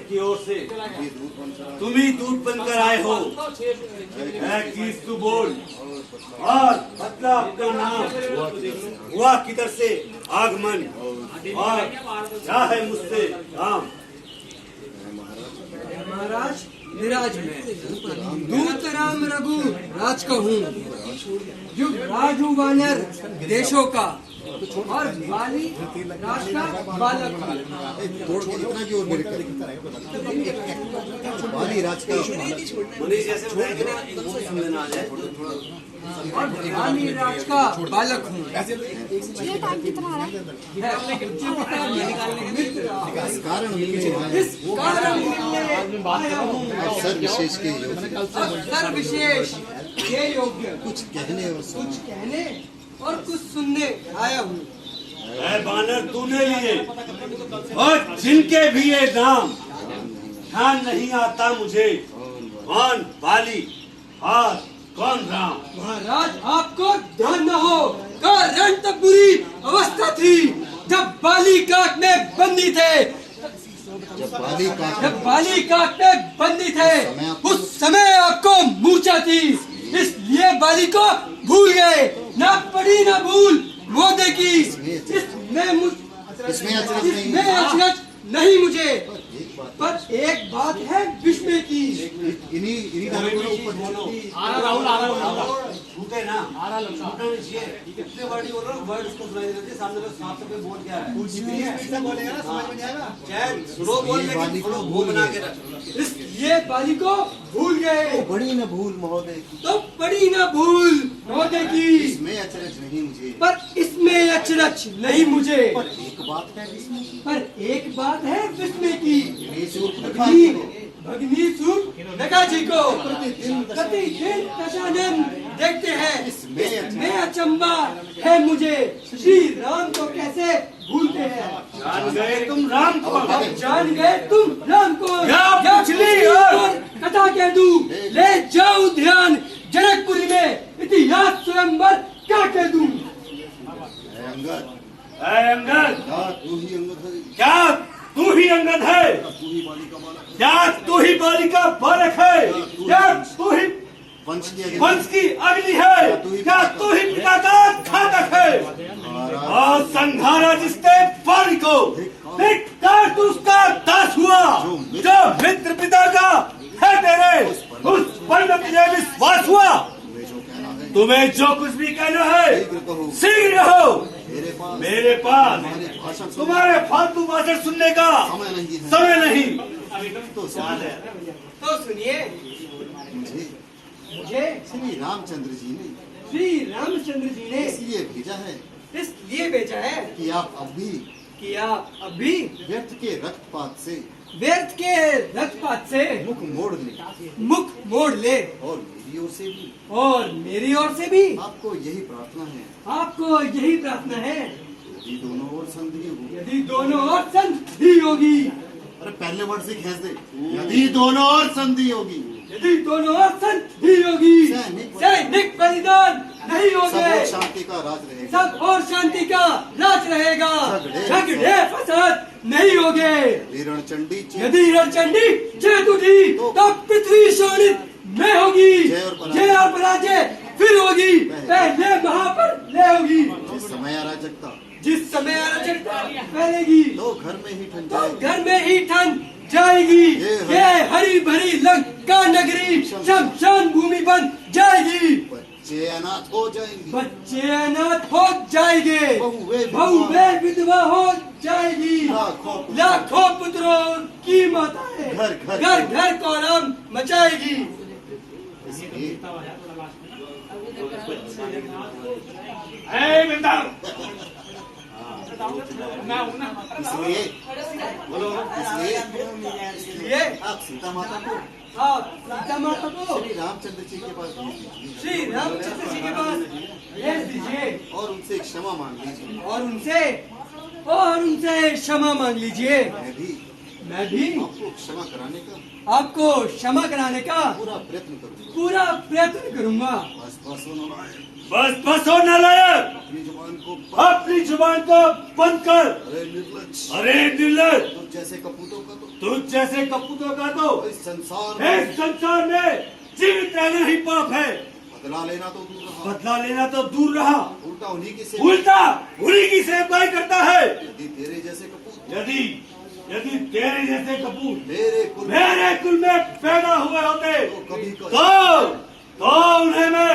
की ओर से तुम ही दूत बनकर आए हो। चीज तू बोल और बतला अपना नाम, हुआ किधर से आगमन और क्या है मुझसे काम। महाराज निराज में दूत राम रघु राज का हूँ, युग राजू वानर देशों का और बाली राज का बालक हूँ। बाली राज का और बाली राज का बालक हूँ। ये टाइम कितना आ रहा है? इस कारण मिलने इस कारण मिलने आया हूँ। अवसर विशेष के योग्य, अवसर विशेष ये योग्य, कुछ कहने और कुछ कहने और कुछ सुनने आया हूँ। ऐ बानर तूने लिए और जिनके भी ये नाम ध्यान नहीं आता मुझे, कौन बाली और कौन राम। महाराज आपको ध्यान न हो, कारण तब बुरी अवस्था थी जब बाली काट में बंदी थे। जब बाली काट में बंदी थे उस समय आपको मूर्छा थी, इसलिए बाली को भूल गए। ना पड़ी ना भूल मोदे की, इसमें अचरज नहीं मुझे। पर एक बात है विस्मय की। इन्हीं झूठे ना झूठा नहीं चाहिए। कितने वर्ड बोल रहा हूँ, वर्ड उसको सुनाई देते हैं, सामने लोग साफ साफ बोल क्या है। स्लो बोल लेकिन थोड़ा भूल बना के रख। इसलिए बाली को भूल गए। बड़ी न भूल महोदय की, तो बड़ी न भूल महोदय की, इसमें अचरज नहीं मुझे। पर इसमें अचरज नहीं मुझे। पर एक बात है इसमें, पर एक बात है विस्मय की। भगनी भगनी नगा जी को प्रतिदिन दशानन देखते हैं, इसमें अचंबा है मुझे। श्री राम को कैसे भूलते हैं। जान गए तुम राम को, अब जान गए तुम राम को। क्या पिछली और कथा कह दूं, ले जाऊं ध्यान जनकपुरी में इतिहास स्वयंवर क्या कह दूं। अंगद, अंगद तू ही अंगद है, क्या तू ही अंगद है, तू ही बाली का बालक, क्या तू ही बाली का बालक है, क्या तू ही वंश की अग्नि है, क्या तू ही पिता का घातक है। और संघारा जिसने बाली को धिक्कार तू उसका दास हुआ, जो मित्र पिता का है तेरे उस पर में तुझे विश्वास हुआ। तुम्हें जो कुछ भी कहना है शीघ्र कहो। मेरे पास तुम्हारे फालतू भाषण सुनने का समय नहीं। तो सुनिए, मुझे श्री रामचंद्र जी ने इसलिए भेजा है, इसलिए भेजा है कि आप अभी व्यर्थ के रक्तपात से मुख मोड़ ले, और मेरी ओर से भी आपको यही प्रार्थना है। यदि दोनों ओर संधि होगी। अरे पहले वर्ड से खींच दे, यदि दोनों ओर संधि होगी, सैनिक बलिदान नहीं होंगे, सब और शांति का राज रहेगा, झगड़े फसाद नहीं होंगे। यदि रणचंडी चेत उठी तो पृथ्वी शोणित में होगी, जय और पराजय फिर होगी, पहले महाप्रलय होगी। जिस समय अराजकता फैलेगी तो घर में ही ठन जाएगी। ये हरी भरी लंका नगरी शमशान भूमि बन जाएगी। बच्चे अनाथ हो जाएंगे, बहु विधवा हो जाएगी, लाखों पुत्रों की माताएं घर घर कोलाहल मचाएगी। इसलिए आप सीता माता को श्री रामचंद्र जी के पास भेज दीजिए और उनसे क्षमा मांग लीजिए। और उनसे क्षमा मांग लीजिए। मैं भी आपको क्षमा कराने का आपको क्षमा कराने का पूरा प्रयत्न करूंगा। पूरा प्रयत्न करूंगा। बस बस होना है। बस हो नालायक, अपनी जुबान को अपनी जुबान को बंद कर। अरे निर्लज, अरे निर्लज, तुझ जैसे कपूतों का तो तुझ जैसे कपूतों का तो इस संसार इस में संसार में जीवित रहना ही पाप है। बदला लेना तो दूर रहा, बदला लेना तो दूर रहा, उल्टा उन्हीं की सेवा। उल्टा उन्हीं की सेवकाई करता है। यदि तेरे जैसे कपूत यदि यदि तेरे जैसे कपूर मेरे कुल में पैदा हुए होते तो कभी तो उन्हें मैं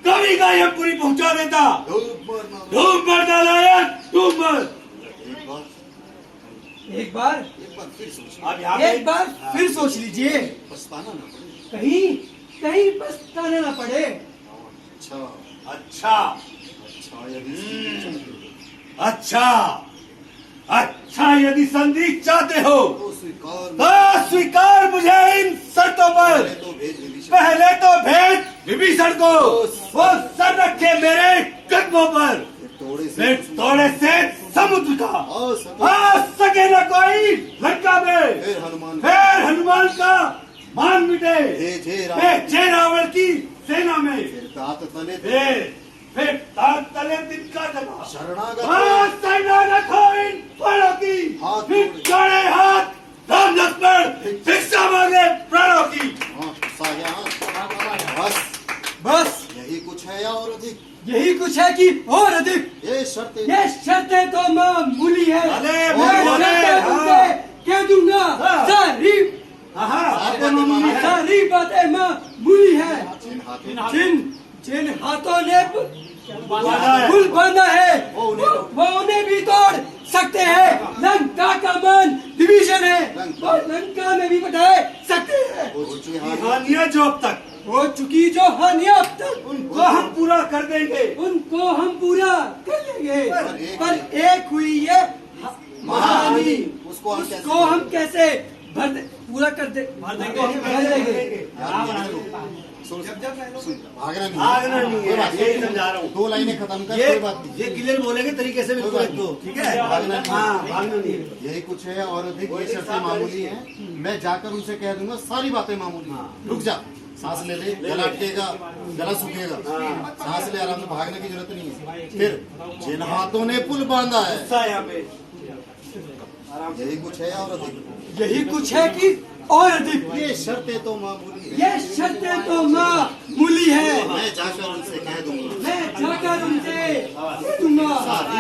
कभी का यह पूरी पहुंचा देता। डूब मरना। डूब मर नालायक, डूब मर। एक बार एक बार फिर सोच, अब यहाँ पे एक बार फिर सोच लीजिए, पछताना ना पड़े। कहीं कहीं पछताना न पड़े। अच्छा अच्छा अच्छा, यदि अच्छा अच्छा यदि संधि चाहते हो तो स्वीकार तो स्वीकार मुझे इन शर्तों पर। पहले तो भेज विभीषण। पहले तो भेज विभीषण को, वो सर रखे मेरे कदमों पर, फिर थोड़े से समुद्र का आ सके न कोई लंका में, फिर हनुमान का मान मिटे भेजे रावण की सेना में, दांत तले फिर ताक तले तिनका जला शरणागत शरणागत हो इन प्राणों की, हाथ फिर जोड़े हाथ राम लक्ष्मण भिक्षा मांगे प्राणों की। हाँ, साया, बस बस यही कुछ है या और अधिक। यही कुछ है कि और अधिक। ये शर्तें ये शर्तें तो मामूली है। अरे, मैं बोले, शर्तें तुमसे कह दूंगा, सारी सारी बातें मामूली है। जिन हाथों ने पुल बांधा है वो उन्हें भी तोड़ सकते हैं। लंका का मान विभीषण है, वो लंका में भी बटा सकते हैं। हानियां जो अब तक हो चुकी जो हानियां अब तक, उनको हम पूरा कर देंगे। उनको हम पूरा कर लेंगे। पर एक हुई ये महाहानि, उसको हम कैसे पूरा कर दे भर देंगे। भागना नहीं है, यही समझा रहा हूँ। दो लाइनें खत्म कर, कोई बात नहीं। ये क्लियर बोलेंगे तरीके से बिल्कुल एक दो, ठीक है। भागना नहीं है। हाँ, भागना नहीं है। यही कुछ है और अधिक। ये शर्तें मामूली हैं, मैं जाकर उनसे कह दूंगा सारी बातें मामूली हैं। रुक जा, सांस ले ले, गला अटकेगा, गला सूखेगा, सांस ले, आराम से, भागने की जरूरत नहीं है। फिर जिन हाथों ने पुल बांधा है, यहाँ पे यही कुछ है और अधिक। यही कुछ है कि और अधिक। ये शर्तें तो मामूली है, ये शर्तें तो मामूली है। मैं जाकर उनसे कह दूंगा, मैं जाकर उनसे दूंगा,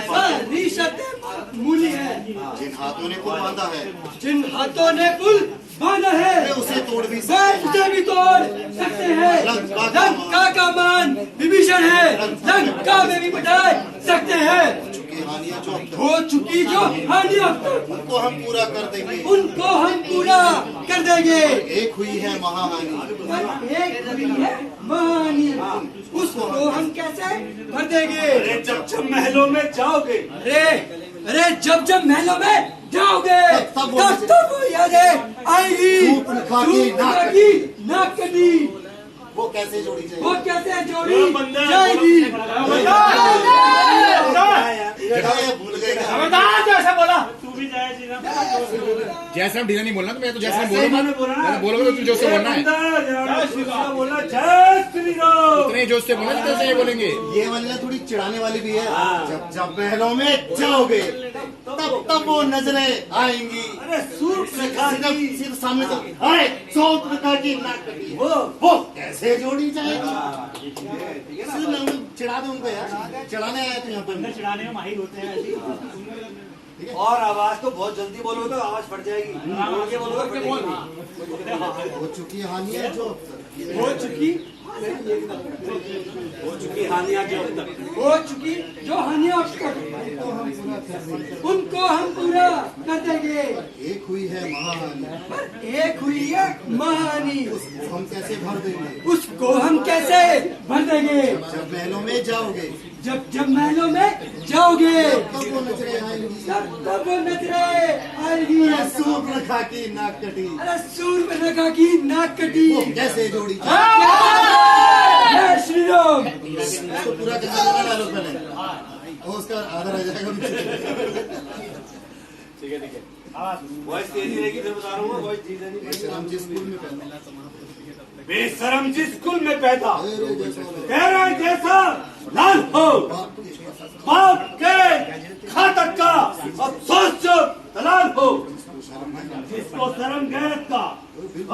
सारी शर्तें मामूली है। जिन हाथों ने पुल बांधा है, जिन हाथों ने पुल बांधा है मैं उसे तोड़ भी वह उसे भी तोड़ सकते हैं। लंका का मान विभीषण है, लंका में भी बटा सकते हैं। चुकी हानियां जो अब तक, हो चुकी जो हानियां अब तक, उनको हम पूरा कर देंगे। उनको हम पूरा कर देंगे। एक हुई है महाहानि, पर एक हुई है महाहानि, उसको हम कैसे भर देंगे। अरे जब महलों में जाओगे, अरे जब महलों में जाओगे तब वो यादें आएगी। धूप निखा की नाक कटी, वो कैसे जोड़ी वो जाएगी? कैसे जोड़ी जाएगी। भूल गए क्या? जैसा बोला जैसे हम ढीला नहीं बोलना, तो मैं तो जैसे जैसे बोलूंगा, मैंने बोला ना। मैंने बोलोगे तो तुम जोश से बोलना है, बोला जय श्री राम। उतने ही जोश से बोलना जितने से ये बोलेंगे। ये वाली ना थोड़ी चिढ़ाने वाली भी है। जब महलों में जाओगे तब वो नजरें आएंगी। अरे सूर्यरेखा की सिर्फ सामने तो, अरे सूर्यरेखा की नाक कटी, वो कैसे जोड़ी जाएगी? सिर्फ मैं चिढ़ा दूं उनको यार, चिढ़ाने आया तो यहाँ पर चिढ़ाने में माहिर होते हैं ऐसे। और आवाज तो बहुत जल्दी बोलोगे तो आवाज फट जाएगी, बोल के बोलोगे फटेगी। हो चुकी हानियां जो हो चुकी हानियां जो अब तक, हो चुकी जो हानियां अब तक, उनको हम पूरा कर देंगे। एक हुई है महाहानि, पर एक हुई है महाहानि, हम कैसे भर देंगे? उसको हम कैसे भर देंगे। जब महलों में जाओगे जब महलों में जाओगे तब वो नजरें आएंगी। तब वो नजरें आएगी। सूर्यरेखा की नाक कटी, अरे सूर्यरेखा की नाक कटी, वो कैसे जोड़ी जाएगी? जय श्री राम। उसको पूरा कैसे बोलना डायलॉग पहले, और उसका आधा रह जाएगा। ठीक है वॉइस तेजी रहेगी, फिर बता रहा हूँ वॉइस धीरे नहीं। बेशरम जिस स्कूल में पैदा बेशरम जिस स्कूल में पैदा, तेरे जैसा तेरा जैसा लाल हो, बाप के खातक का अफसोस जो दलाल हो, जिसको शर्म गैरत का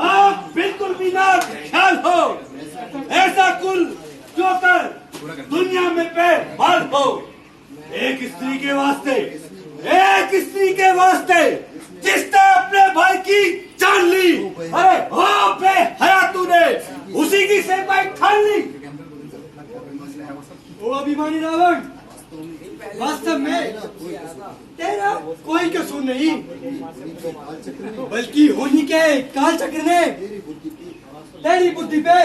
आप बिल्कुल भी ना ख्याल हो, ऐसा कुल जो कर दुनिया में बेमाल हो। एक स्त्री के वास्ते, एक स्त्री के वास्ते जिसने अपने भाई की जान ली, अरे हो बेहया तूने उसी की सेवाई ठान ली। ओ अभिमानी रावण, वास्तव में तेरा कोई कसूर नहीं, बल्कि होनी के काल चक्र ने तेरी बुद्धि पे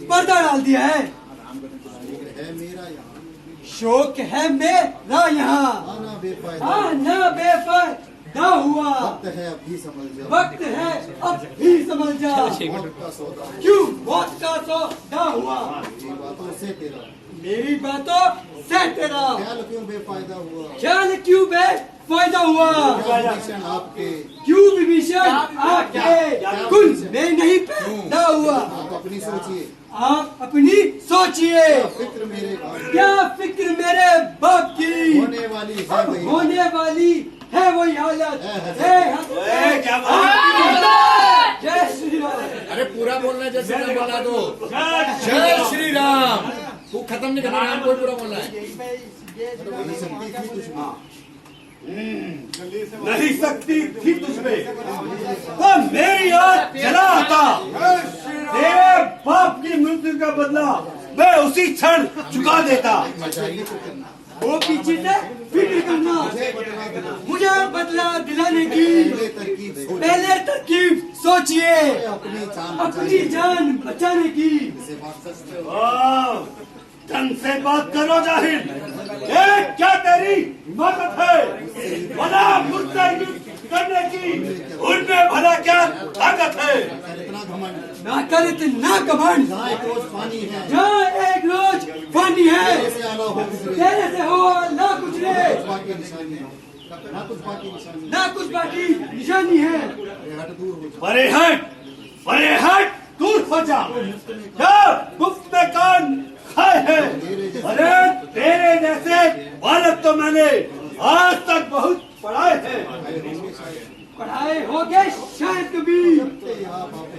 पर्दा डाल दिया है। है मेरा यहाँ शोक है मेरा यहाँ, आना बेफायदा, आना बेफायदा हुआ। वक्त है अभी समझ जा, वक्त है अब भी समझ जा, मौत का सौदा क्यों मौत का सौदा हुआ। मेरी बातों से तेरा मेरी बातों से तेरा ख्याल क्यों बेफायदा हुआ, ख्याल क्यों बेफायदा हुआ। क्या विभीषण आपके क्यों विभीषण आपके कुल में नहीं पैदा हुआ। आप अपनी सोचिए, आप अपनी सोचिए, फिक्र मेरे बाप क्या फिक्र मेरे बाप की होने वाली है वही होने वाली है वही हालत। क्या बात? जय श्री राम। अरे पूरा बोलना है, जय श्री राम बोला तो जय श्री राम। तू खत्म नहीं करना, राम को ही पूरा बोलना है। शक्ति थी तुझमें, नहीं सकती थी तुझमें तो मेरी आग जला आता। तेरे बाप की मृत्यु का बदला मैं उसी क्षण चुका देता। वो पीछे से फिक्र करना, मुझे बदला दिलाने की तरकीब सोच, पहले तरकीब सोचिए, अपनी जान अपनी जान बचाने की। से बात करते हो। वाह, ढंग से बात करो जाहिर, ये क्या तेरी हिम्मत है भला मुझसे युद्ध करने की, उनमें भला क्या ताकत है। इतना घमंड, ना कर इतना घमंड, जहाँ एक रोज पानी है जहाँ एक रोज पानी है, ऐसे आला हो गुजरे, तेरे से हो ना कुछ रे, बाकी निशानी है, ना कुछ बाकी निशानी ना कुछ बाकी निशानी है। है। हट दूर हो जा, परे हट, दूर हो जा। क्या मुफ्त में कान खाए है? अरे तेरे जैसे बालक तो मैंने आज तक बहुत पढ़ाए हैं। पढ़ाए हो गए शायद कभी,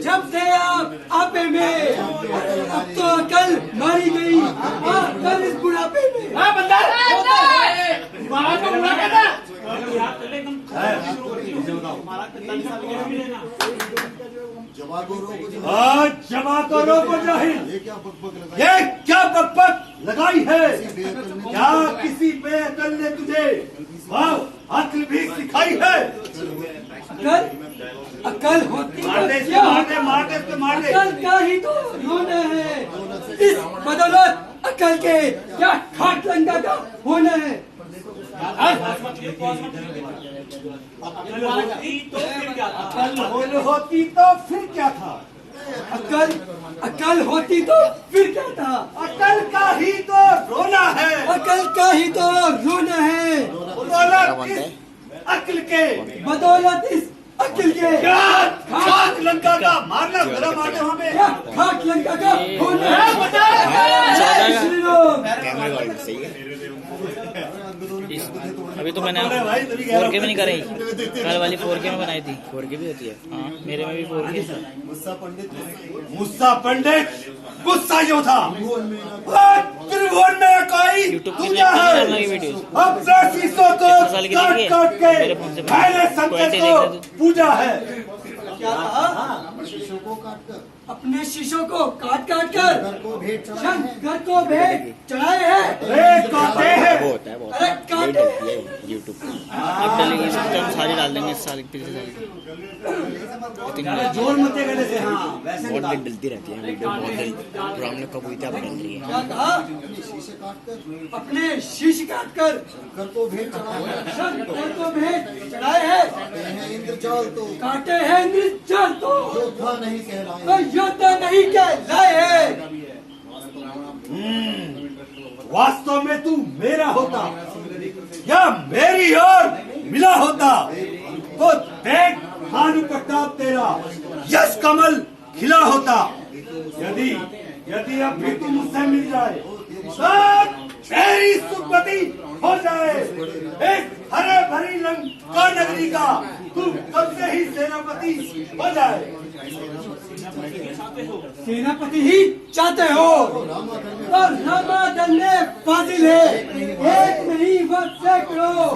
जब से आप आपे में, अब तो अकल मारी गई अकल इस बुढ़ापे में। जवा को रोको जवा, आज जमा को रोको जाहिर, ये क्या बकबक लगाई, ये क्या बकबक लगाई है? बेअकल ने क्या किसी बेअकल ने तुझे अक्ल भी सिखाई है? अकल होती तो मार दे, क्या मार दे, मार दे, मार दे। अकल का ही तो रोना है, इस बदौलत अकल के क्या खाट लंगा का होना है। अकल होती तो फिर क्या था? अकल होती तो फिर क्या था। अकल का ही तो रोना है। अकल का ही तो रोना है, बदौलत इस अक्ल के, बदौलत इस अकल के क्या खाक लंका का मारना, गला मारने हमें। क्या खाट लंका का होना है। जय श्री राम। अभी तो मैंने 4K में नहीं कराई, कल वाली 4K में बनाई थी। 4K भी होती है, हाँ मेरे में भी 4K। मुस्सा पंडित गुस्सा योद्धा त्रिभुवन में कोई YouTube की दुनिया है। डालना ये वीडियोस। अपने शीशों को कितने साल की काट लगी है? काट के मेरे फोन से पहले संकट क्वालिटी को देख रहे पूजा है। क्या कहा? शीशों को काट कर अपने शीशों को काट काट कर घर को भेंट चढ़ाए हैं। शंकर को भेंट चढ़ाए हैं। रे काटे हैं। अरे काटे हैं। अब डालेंगे इस टाइम सारी डाल देंगे इस साल पिछले साल की। जोर मते गले से, हाँ वैसे बहुत लेट डलती रहती है वीडियो, बहुत जल्दी पुराने कब हुई थी अब डल रही है। क्या कहा? अपने शीशे काट कर अपने शीश काट कर घर को भेंट चढ़ाए हैं। शंकर को भेंट चढ़ाए हैं। काटे हैं इंद्रजाल तो काटे हैं निर्जल तो योद्धा नहीं कहलाए। योद्धा नहीं कहलाए हैं। वास्तव में तू मेरा होता या मेरी ओर मिला होता तो देख भानु प्रताप तेरा यश कमल खिला होता। यदि यदि अब भी तू मुझसे मिल जाए तो तेरी सुखपति हो जाए। एक हरे भरी लंका नगरी का तू कब से ही सेनापति हो जाए। सेनापति ही चाहते हो और रामादल में फाजिल है। एक नहीं वह सैकड़ों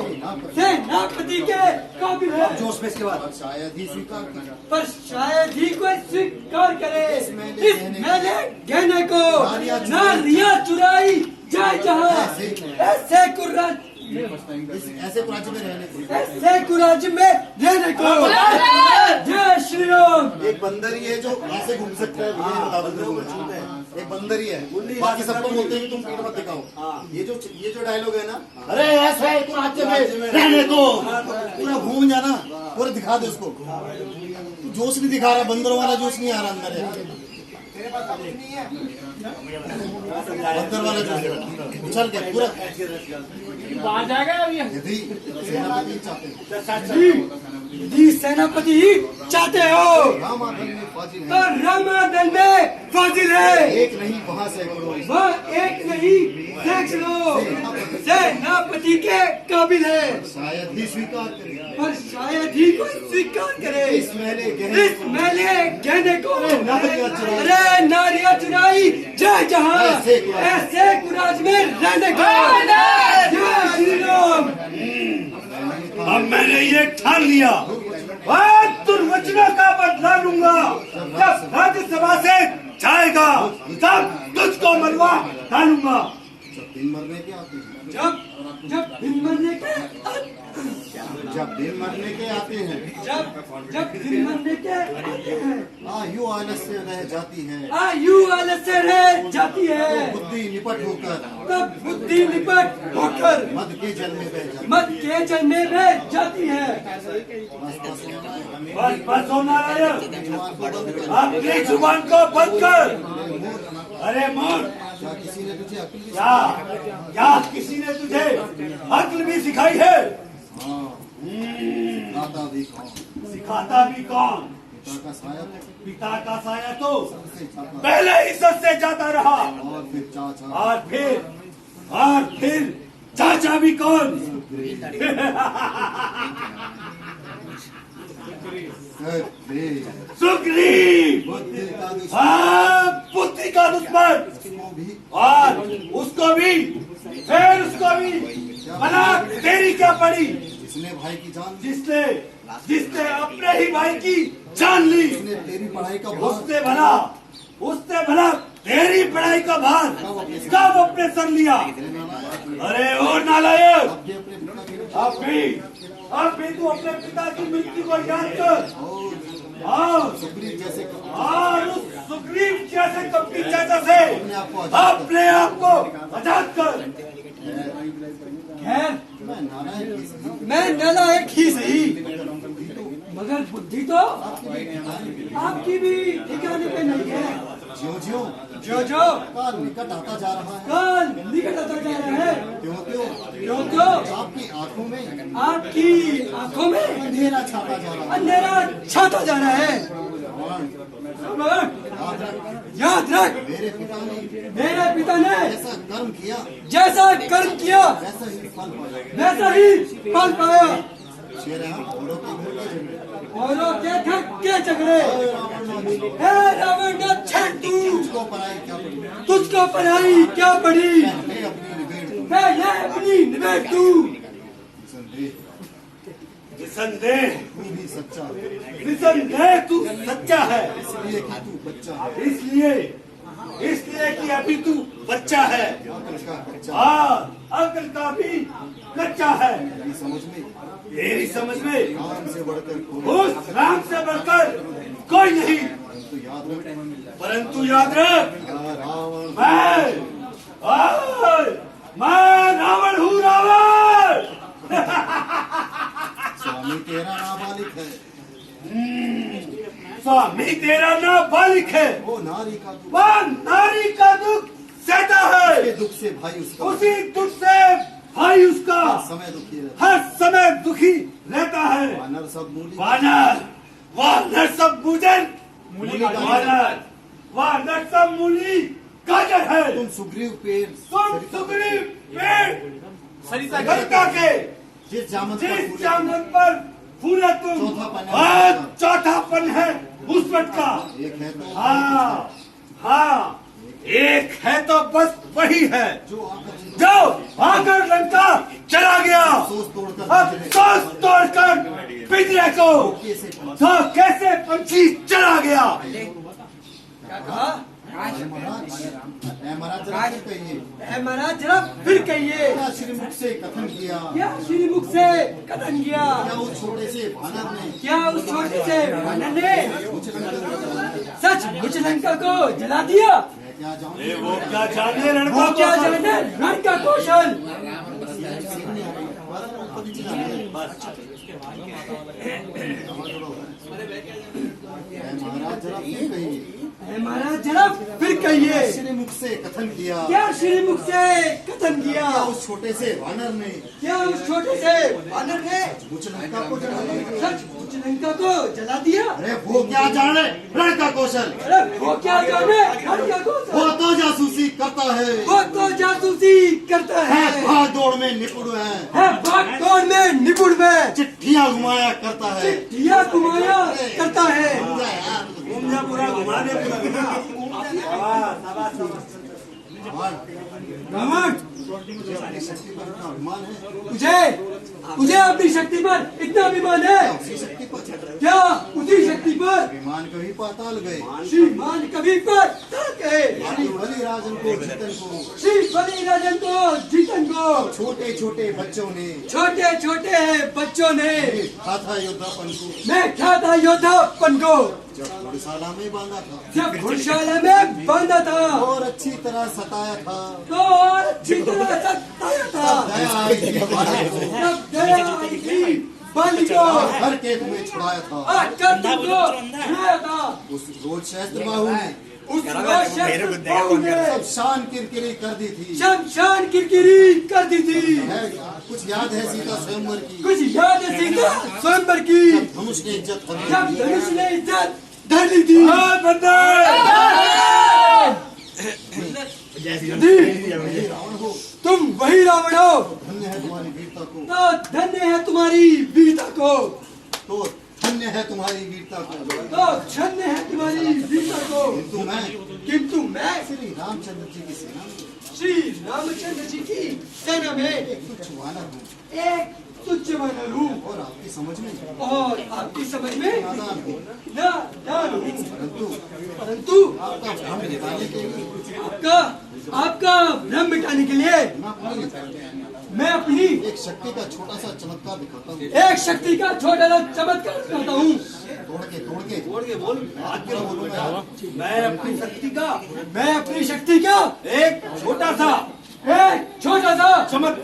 सेनापति के काबिल है। जोश में इसके बाद शायद ही स्वीकार करे। पर शायद ही कोई स्वीकार करे इस मेले गहने को नारियां चुराई जाए जहाँ ऐसे कुर्राज ऐसे राज्य में रहने को ऐसे कुराज में रहने को। जय श्री राम। एक बंदर ही है जो ऐसे घूम सकता है, ये बता दो तुमको। एक बंदर ही है, बाकी सबको बोलते हैं कि तुम पीठ मत दिखाओ। ये जो डायलॉग है ना, अरे ऐसे एक राज्य में रहने को, पूरा घूम जाना, पूरा दिखा दे उसको। जोश नहीं दिखा रहा, बंदरों वाला जोश नहीं आ रहा अंदर है। बंदर वाला जोश उछल के पूरा आ जाएगा यदि सेनापति चाहते हैं, यदि सेनापति ही चाहते हो रामादल में फाजिल तो है। रामादल में फाजिल है। एक नहीं वहाँ सैकड़ों वह एक नहीं सैकड़ों सेनापति के काबिल है। शायद ही स्वीकार करे। पर शायद ही कोई स्वीकार करे इस मेले गहने इस मेले गहने को। नारियां चुराई। अरे नारियां चुराई जाए जहाँ ऐसे कुराज में रहने को। जय श्री राम। अब मैंने ये ठान लिया, दुर्वचनों का बदला लूंगा। जब राज्यसभा से जाएगा तब तुझको मरवा डालूंगा। जब दिन मरने के आते हैं, जब दिन मरने के जब दिन मरने के आते हैं, जब दिन मरने के आते हैं, आयु आलस्य रह जाती है, आयु आलस्य रह जाती है, बुद्धि निपट होकर, तब बुद्धि निपट होकर मद के जल में बह जाती मत के जल में बह जाती है। बस हो नारायण, अपनी जुबान को बंद कर। अरे मोर, क्या किसी ने तुझे अक्ल की क्या किसी ने तुझे अक्ल भी सिखाई है? सिखाता भी कौन? सिखाता भी कौन? पिता का साया पिता का साया तो सबसे जाता पहले ही सबसे जाता रहा, और फिर चाचा और फिर चाचा भी कौन? सुग्रीव, बुद्धि का दुश्मन हाँ, बुद्धि का दुश्मन। को भी और उसको भी, फिर उसको भी भला तेरी क्या पड़ी? जिसने भाई की जान ली, जिसने अपने ही भाई की जान ली, उसने तेरी पढ़ाई का भार उसने भला तेरी पढ़ाई का भार कब अपने सर लिया? अरे ओ नालायक, अपने अपने पिता के अब भी तू अपने पिता की मृत्यु को याद कर और सुग्रीव जैसे और उस सुग्रीव जैसे कपटी चाचा से अपने आप को आजाद कर। खैर मैं नारायण की सही मैं नालायक ही सही, मगर बुद्धि तो आपकी भी ठिकाने पे नहीं है। ज्यो ज्यो जो काल निकट आता जा रहा है, काल निकट आता जा रहा है, त्यों त्यों क्यों आपकी आंखों में आपकी आंखों में अंधेरा छाता जा रहा है। अंधेरा छाता जा रहा है। मगर याद रख, मेरे पिता ने ऐसा कर्म किया, जैसा कर्म किया वैसा ही फल पाया। वैसा ही फल पाया। शेर है, औरों के घर के झगड़े, औरों के घर के झगड़े, हे रावण ने छेड़ तू, तुझको पराई क्या पड़ी, तुझको पढ़ाई क्या पड़ी, मैं अपनी निबेड़ दूं। मैं ये अपनी निबेड़ दूं। निसंदेह तू भी सच्चा है, निसंदेह तू सच्चा है, इसलिए कि तू बच्चा है, इसलिए कि अभी तू बच्चा है अकल का बच्चा। और अकल का भी कच्चा है। तेरी समझ में राम से बढ़कर उस राम से बढ़कर कोई नहीं। परंतु याद रख, रावण रावण मैं रावण हूँ, रावण। स्वामी तेरा नाबालिग है, स्वामी तेरा नाबालिग है, वो नारी का दुख, वह नारी का दुख सहता उसके है, दुख से भाई उसका उसी दुख से भाई उसका हर समय दुखी रहता हर समय दुखी रहता है। वानर सब मूली वानर सब भोजन वानर सब मूली गाजर है। तुम सुग्रीव पेड़ तुम सुग्रीव पेड़ सरिता के जिस जामुन पर फूल है तुम। चौथापन है। हाँ, चौथापन है उस वट का। एक है तो हाँ एक है तो बस वही है जो आकर लंका चला गया। सोच तोड़कर अब सोच तोड़कर पिंजरे को तो कैसे पंछी चला गया। क्या कहा? महाराज जरा फिर कहिए। महाराज जरा फिर कहिए। क्या श्रीमुख से कथन किया? क्या श्रीमुख से कथन किया? क्या उस छोटे से वानर ने क्या उस छोटे से वानर ने सच लंका को जला दिया? मैं क्या जाऊँ? वो क्या जाने रण वो क्या जाने रण का कौशल? महाराज जरा फिर कहिए। महाराज जरा फिर कहिए। श्रीमुख से कथन किया? क्या श्रीमुख से कथन किया? क्या उस छोटे से वानर ने क्या उस छोटे से वानर ने उच्च लंका को जला दिया? सच उच्च लंका को जला दिया? अरे वो क्या जाने रण का कौशल? अरे वो क्या जाने रण का कौशल? वो तो जासूसी करता है। वो तो जासूसी करता है। भाग दौड़ में निपुण है। भाग दौड़ में निपुण में चिट्ठियां घुमाया करता है। चिट्ठियां घुमाया करता है। पूरा घुमाने रावण शक्ति पर इतना अभिमान है। तुझे अपनी शक्ति पर इतना अभिमान है? उसी शक्ति पर क्या उसी शक्ति पर अभिमान कभी पाताल गए। श्रीमान कभी पर गए। श्री बलिराजन को जीतन को श्री बलिराजन को जीतन को छोटे छोटे बच्चों ने छोटे छोटे बच्चों ने कहा था योद्धापन को। मैं क्या था योद्धापन को जब घुड़शाला में बांधा था, जब घुड़शाला में बांधा था और अच्छी तरह सताया था, तो और अच्छी तरह सताया था। दया आई थी बाली को, तब दया आई थी बाली को। घर के तुम्हें छुड़ाया था। आकर तुमको छुड़ाया था। उस रोज शस्त्र बाहु ने उस रोज शस्त्र बाहु ने सब शान किरकिरी कर दी थी। शमशान किरकिरी कर दी थी। कुछ याद है सीता स्वयंवर की? कुछ याद है सीता स्वयंवर की? धनुष ने इज्जत कर दी जब थी। धनुष ने इज्जत धर ली थी। रावण हो, तुम वही रावण हो। धन्य है तुम्हारी वीरता को। तो धन्य है तुम्हारी वीरता को। तो धन्य है तुम्हारी वीरता को। तो धन्य है तुम्हारी वीरता को। किंतु मैं श्री रामचंद्र जी की सेना में श्री रामचंद्र जी की सेना में एक तुच्छ वानर हूँ एक तुच्छ वानर हूँ और आपकी समझ में और आपकी समझ में नादान हूँ। नादान हूँ। परंतु आपका भ्रम मिटाने के लिए आपका भ्रम मिटाने के लिए मैं अपनी एक शक्ति का छोटा सा चमत्कार दिखाता हूँ। एक शक्ति का छोटा सा चमत्कार करता हूँ। तोड़ के बोल आज क्या बोलूंगा? मैं अपनी शक्ति का एक छोटा सा चमत्कार